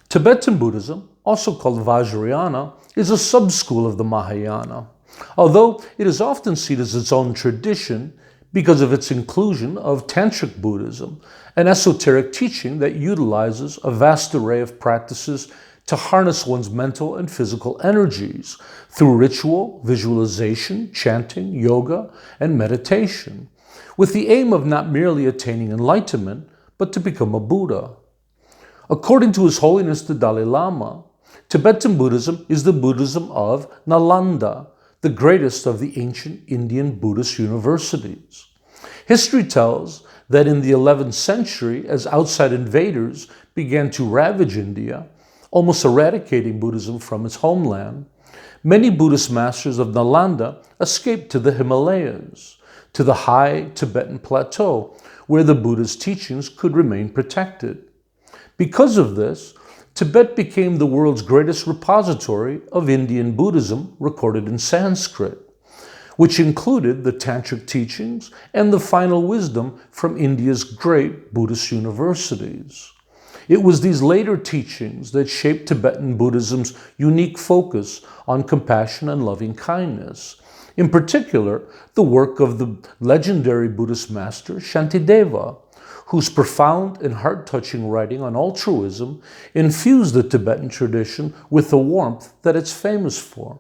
Tibetan Buddhism, also called Vajrayana, is a sub-school of the Mahayana, although it is often seen as its own tradition because of its inclusion of Tantric Buddhism, an esoteric teaching that utilizes a vast array of practices to harness one's mental and physical energies through ritual, visualization, chanting, yoga, and meditation, with the aim of not merely attaining enlightenment, but to become a Buddha. According to His Holiness the Dalai Lama, Tibetan Buddhism is the Buddhism of Nalanda, the greatest of the ancient Indian Buddhist universities. History tells that in the 11th century, as outside invaders began to ravage India, almost eradicating Buddhism from its homeland, many Buddhist masters of Nalanda escaped to the Himalayas, to the high Tibetan plateau, where the Buddha's teachings could remain protected. Because of this, Tibet became the world's greatest repository of Indian Buddhism recorded in Sanskrit, which included the Tantric teachings and the final wisdom from India's great Buddhist universities. It was these later teachings that shaped Tibetan Buddhism's unique focus on compassion and loving kindness. In particular, the work of the legendary Buddhist master Shantideva, whose profound and heart-touching writing on altruism infused the Tibetan tradition with the warmth that it's famous for.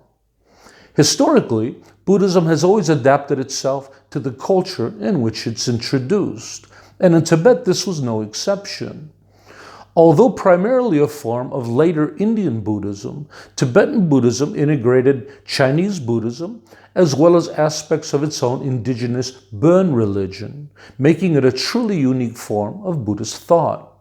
Historically, Buddhism has always adapted itself to the culture in which it's introduced, and in Tibet this was no exception. Although primarily a form of later Indian Buddhism, Tibetan Buddhism integrated Chinese Buddhism as well as aspects of its own indigenous Bon religion, making it a truly unique form of Buddhist thought.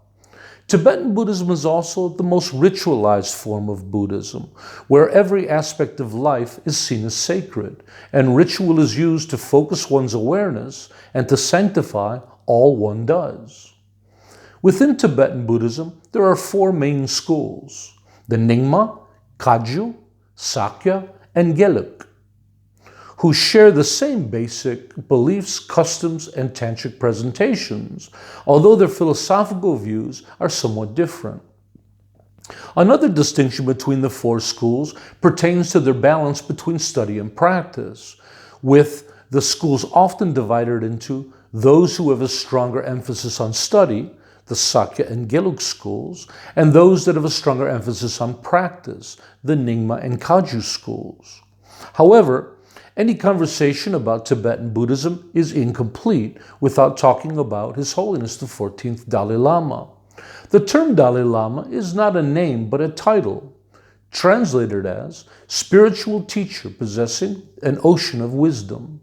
Tibetan Buddhism is also the most ritualized form of Buddhism, where every aspect of life is seen as sacred, and ritual is used to focus one's awareness and to sanctify all one does. Within Tibetan Buddhism, there are four main schools: the Nyingma, Kagyu, Sakya, and Gelug, who share the same basic beliefs, customs, and tantric presentations, although their philosophical views are somewhat different. Another distinction between the four schools pertains to their balance between study and practice, with the schools often divided into those who have a stronger emphasis on study, the Sakya and Gelug schools, and those that have a stronger emphasis on practice, the Nyingma and Kagyu schools. However, any conversation about Tibetan Buddhism is incomplete without talking about His Holiness the 14th Dalai Lama. The term Dalai Lama is not a name but a title, translated as spiritual teacher possessing an ocean of wisdom.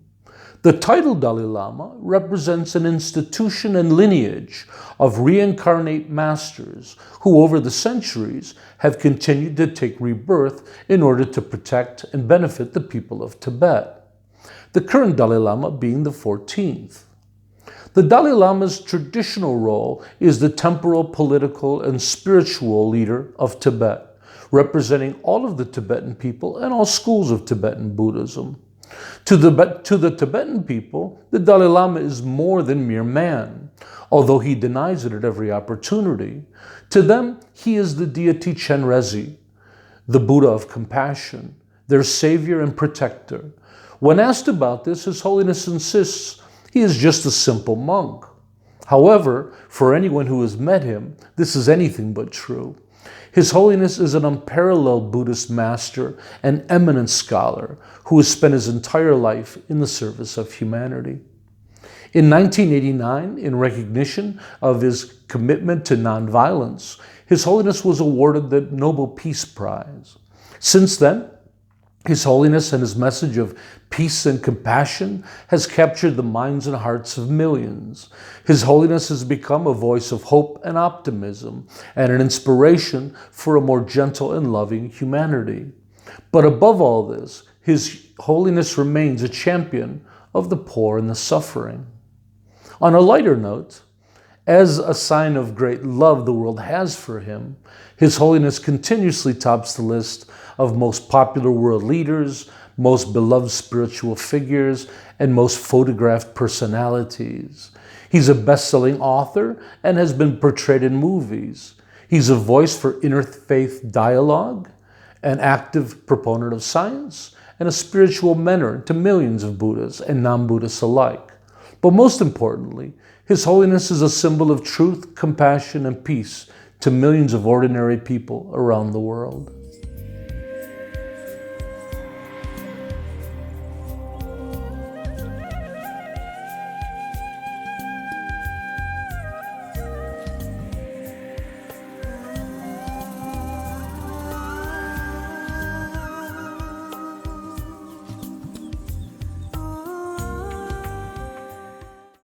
The title Dalai Lama represents an institution and lineage of reincarnate masters who over the centuries have continued to take rebirth in order to protect and benefit the people of Tibet, the current Dalai Lama being the 14th. The Dalai Lama's traditional role is the temporal, political, and spiritual leader of Tibet, representing all of the Tibetan people and all schools of Tibetan Buddhism. To the Tibetan people, the Dalai Lama is more than mere man, although he denies it at every opportunity. To them, he is the deity Chenrezig, the Buddha of compassion, their savior and protector. When asked about this, His Holiness insists he is just a simple monk. However, for anyone who has met him, this is anything but true. His Holiness is an unparalleled Buddhist master and eminent scholar who has spent his entire life in the service of humanity. In 1989, in recognition of his commitment to nonviolence, His Holiness was awarded the Nobel Peace Prize. Since then, His Holiness and his message of peace and compassion has captured the minds and hearts of millions. His Holiness has become a voice of hope and optimism and an inspiration for a more gentle and loving humanity. But above all this, His Holiness remains a champion of the poor and the suffering. On a lighter note, as a sign of great love the world has for him, His Holiness continuously tops the list of most popular world leaders, most beloved spiritual figures, and most photographed personalities. He's a best-selling author and has been portrayed in movies. He's a voice for interfaith dialogue, an active proponent of science, and a spiritual mentor to millions of Buddhas and non-Buddhists alike. But most importantly, His Holiness is a symbol of truth, compassion, and peace to millions of ordinary people around the world.